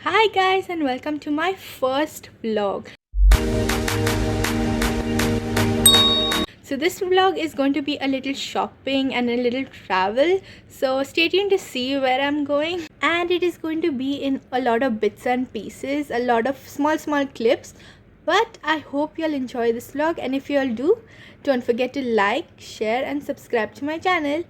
Hi guys and welcome to my first vlog. So this vlog is going to be a little shopping and a little travel. So stay tuned to see where I'm going. And it is going to be in a lot of bits and pieces, a lot of small clips. But I hope you'll enjoy this vlog, and if you all do, don't forget to like, share and subscribe to my channel.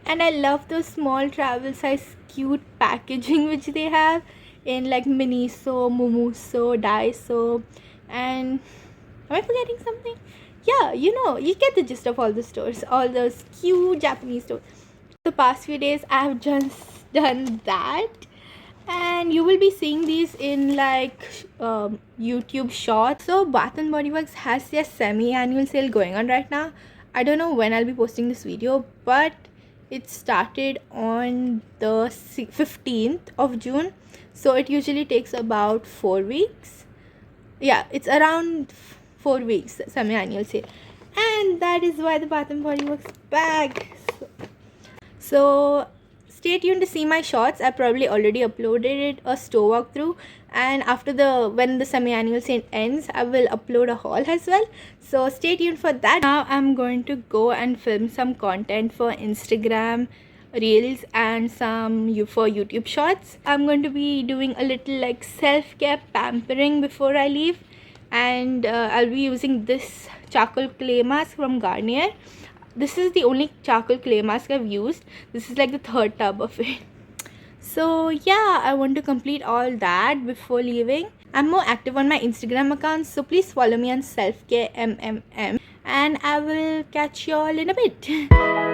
And I love those small travel size cute packaging which they have in like Miniso, Mumuso, Daiso, and am I forgetting something? Yeah, you get the gist of all the stores, all those cute Japanese stores. The past few days I have just done that, and you will be seeing these in like YouTube shorts. So Bath and Body Works has their semi-annual sale going on right now. I don't know when I'll be posting this video, but it started on the 15th of June, so it usually takes about 4 weeks. Yeah, it's around 4 weeks semi-annual sale, and that is why the Bath and Body Works bag. So stay tuned to see my shorts. I probably already uploaded a store walkthrough, and after when the semi-annual sale ends, I will upload a haul as well. So stay tuned for that. Now I'm going to go and film some content for Instagram reels and some for YouTube shorts. I'm going to be doing a little like self-care pampering before I leave, and I'll be using this charcoal clay mask from Garnier. This is the only charcoal clay mask I've used. This is like the third tub of it. So yeah, I want to complete all that before leaving. I'm more active on my Instagram account, so please follow me on selfcaremmm, and I will catch you all in a bit.